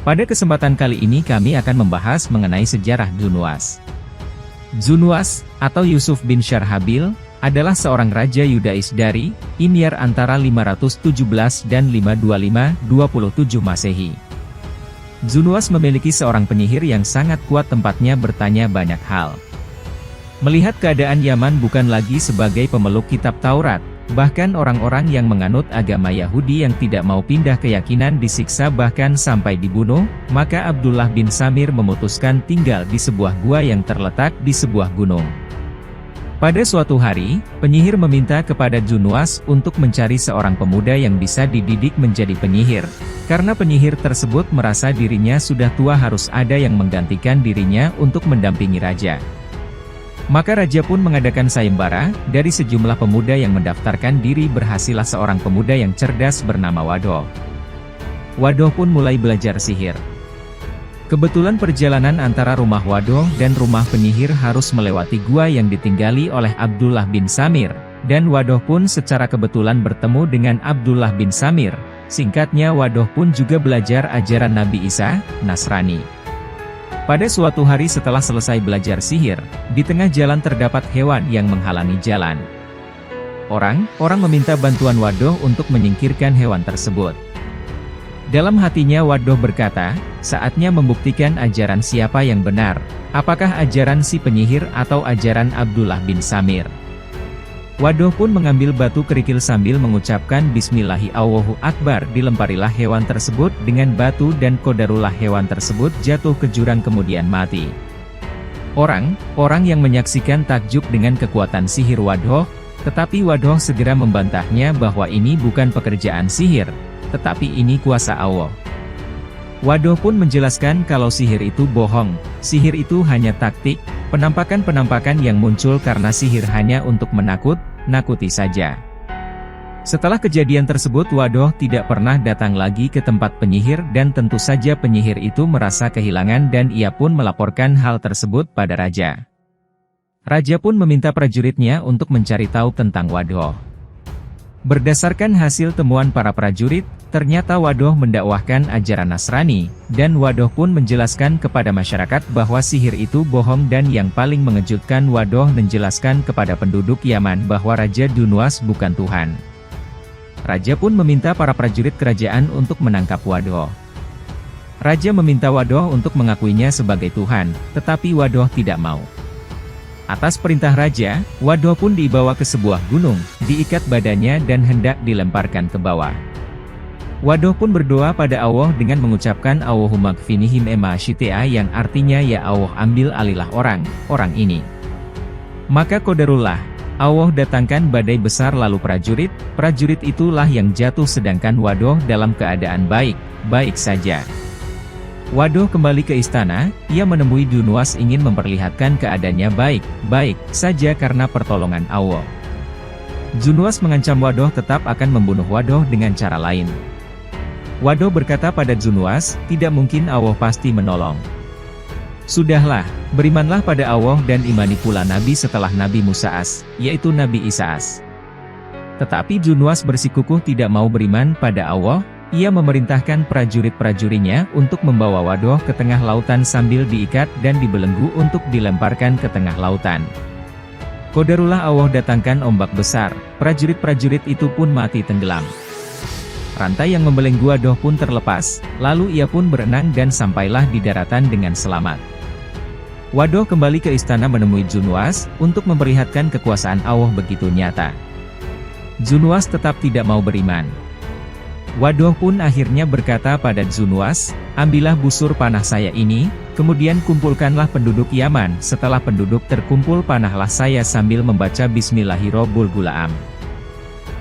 Pada kesempatan kali ini kami akan membahas mengenai sejarah Zunuwas. Zunuwas, atau Yusuf bin Syarhabil, adalah seorang raja Yudais dari Imyar antara 517 dan 525-27 Masehi. Zunuwas memiliki seorang penyihir yang sangat kuat, tempatnya bertanya banyak hal. Melihat keadaan Yaman bukan lagi sebagai pemeluk kitab Taurat, bahkan orang-orang yang menganut agama Yahudi yang tidak mau pindah keyakinan disiksa bahkan sampai dibunuh, maka Abdullah bin Samir memutuskan tinggal di sebuah gua yang terletak di sebuah gunung. Pada suatu hari, penyihir meminta kepada Zunuwas untuk mencari seorang pemuda yang bisa dididik menjadi penyihir, karena penyihir tersebut merasa dirinya sudah tua, harus ada yang menggantikan dirinya untuk mendampingi raja. Maka raja pun mengadakan sayembara, dari sejumlah pemuda yang mendaftarkan diri berhasillah seorang pemuda yang cerdas bernama Wadoh. Wadoh pun mulai belajar sihir. Kebetulan perjalanan antara rumah Wadoh dan rumah penyihir harus melewati gua yang ditinggali oleh Abdullah bin Samir, dan Wadoh pun secara kebetulan bertemu dengan Abdullah bin Samir. Singkatnya, Wadoh pun juga belajar ajaran Nabi Isa, Nasrani. Pada suatu hari setelah selesai belajar sihir, di tengah jalan terdapat hewan yang menghalangi jalan. Orang meminta bantuan Wadoh untuk menyingkirkan hewan tersebut. Dalam hatinya Wadoh berkata, saatnya membuktikan ajaran siapa yang benar, apakah ajaran si penyihir atau ajaran Abdullah bin Samir. Wadoh pun mengambil batu kerikil sambil mengucapkan Bismillahi Allahu Akbar, dilemparilah hewan tersebut dengan batu dan qadarullah hewan tersebut jatuh ke jurang kemudian mati. Orang yang menyaksikan takjub dengan kekuatan sihir Wadoh, tetapi Wadoh segera membantahnya bahwa ini bukan pekerjaan sihir, tetapi ini kuasa Allah. Wadoh pun menjelaskan kalau sihir itu bohong, sihir itu hanya taktik, penampakan-penampakan yang muncul karena sihir hanya untuk nakuti saja. Setelah kejadian tersebut Wadoh tidak pernah datang lagi ke tempat penyihir dan tentu saja penyihir itu merasa kehilangan dan ia pun melaporkan hal tersebut pada raja. Raja pun meminta prajuritnya untuk mencari tahu tentang Wadoh. Berdasarkan hasil temuan para prajurit, ternyata Wadoh mendakwahkan ajaran Nasrani, dan Wadoh pun menjelaskan kepada masyarakat bahwa sihir itu bohong, dan yang paling mengejutkan Wadoh menjelaskan kepada penduduk Yaman bahwa Raja Zunuwas bukan Tuhan. Raja pun meminta para prajurit kerajaan untuk menangkap Wadoh. Raja meminta Wadoh untuk mengakuinya sebagai Tuhan, tetapi Wadoh tidak mau. Atas perintah raja, Wadoh pun dibawa ke sebuah gunung, diikat badannya dan hendak dilemparkan ke bawah. Wadoh pun berdoa pada Allah dengan mengucapkan Allahumma kfinihim ema syitea, yang artinya ya Allah ambil alihlah orang ini. Maka qadarullah, Allah datangkan badai besar lalu prajurit itulah yang jatuh sedangkan Wadoh dalam keadaan baik saja. Wadoh kembali ke istana, ia menemui Zunuwas ingin memperlihatkan keadaannya baik saja karena pertolongan Allah. Zunuwas mengancam Wadoh tetap akan membunuh Wadoh dengan cara lain. Wadoh berkata pada Zunuwas, tidak mungkin, Allah pasti menolong. Sudahlah, berimanlah pada Allah dan imani pula Nabi setelah Nabi Musa yaitu Nabi Isa. Tetapi Zunuwas bersikukuh tidak mau beriman pada Allah. Ia memerintahkan prajurit-prajuritnya untuk membawa Wadoh ke tengah lautan sambil diikat dan dibelenggu untuk dilemparkan ke tengah lautan. Qadarullah Allah datangkan ombak besar, prajurit-prajurit itu pun mati tenggelam. Rantai yang membelenggu Wadoh pun terlepas, lalu ia pun berenang dan sampailah di daratan dengan selamat. Wadoh kembali ke istana menemui Zunuwas untuk memperlihatkan kekuasaan Allah begitu nyata. Zunuwas tetap tidak mau beriman. Wadoh pun akhirnya berkata pada Zunuwas, ambillah busur panah saya ini, kemudian kumpulkanlah penduduk Yaman. Setelah penduduk terkumpul panahlah saya sambil membaca Bismillahirrohmanirrohim.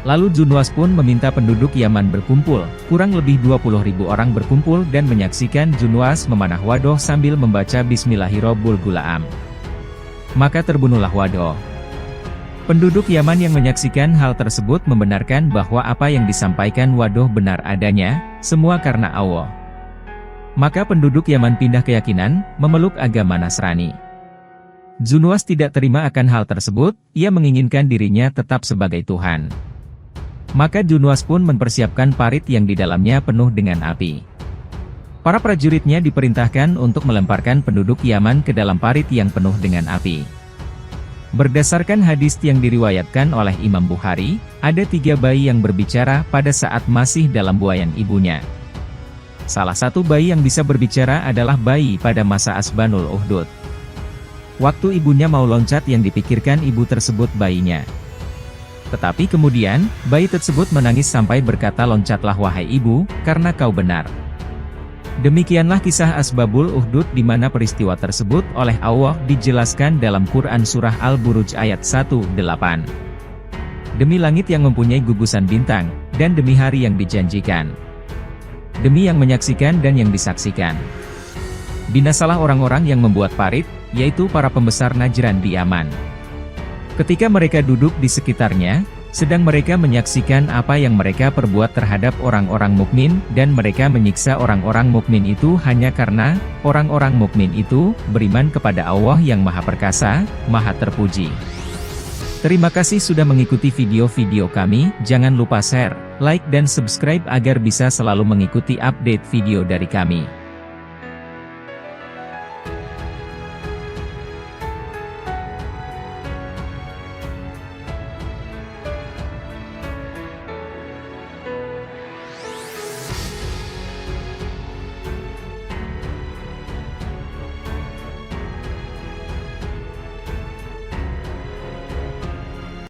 Lalu Zunuwas pun meminta penduduk Yaman berkumpul, kurang lebih 20.000 orang berkumpul dan menyaksikan Zunuwas memanah Wadoh sambil membaca Bismillahirrohmanirrohim. Maka terbunuhlah Wadoh. Penduduk Yaman yang menyaksikan hal tersebut membenarkan bahwa apa yang disampaikan Wadoh benar adanya, semua karena Allah. Maka penduduk Yaman pindah keyakinan, memeluk agama Nasrani. Zunuwas tidak terima akan hal tersebut, ia menginginkan dirinya tetap sebagai Tuhan. Maka Zunuwas pun mempersiapkan parit yang di dalamnya penuh dengan api. Para prajuritnya diperintahkan untuk melemparkan penduduk Yaman ke dalam parit yang penuh dengan api. Berdasarkan hadis yang diriwayatkan oleh Imam Bukhari, ada 3 bayi yang berbicara pada saat masih dalam buayan ibunya. Salah satu bayi yang bisa berbicara adalah bayi pada masa Asbanul Uhdud. Waktu ibunya mau loncat yang dipikirkan ibu tersebut bayinya. Tetapi kemudian, bayi tersebut menangis sampai berkata, "Loncatlah wahai ibu, karena kau benar." Demikianlah kisah Asbabul Uhdud di mana peristiwa tersebut oleh Allah dijelaskan dalam Quran Surah Al-Buruj ayat 1:8. Demi langit yang mempunyai gugusan bintang, dan demi hari yang dijanjikan. Demi yang menyaksikan dan yang disaksikan. Binasalah orang-orang yang membuat parit, yaitu para pembesar Najran di Yaman. Ketika mereka duduk di sekitarnya, sedang mereka menyaksikan apa yang mereka perbuat terhadap orang-orang mukmin, dan mereka menyiksa orang-orang mukmin itu hanya karena orang-orang mukmin itu beriman kepada Allah yang Maha Perkasa, Maha Terpuji. Terima kasih sudah mengikuti video-video kami. Jangan lupa share, like dan subscribe agar bisa selalu mengikuti update video dari kami.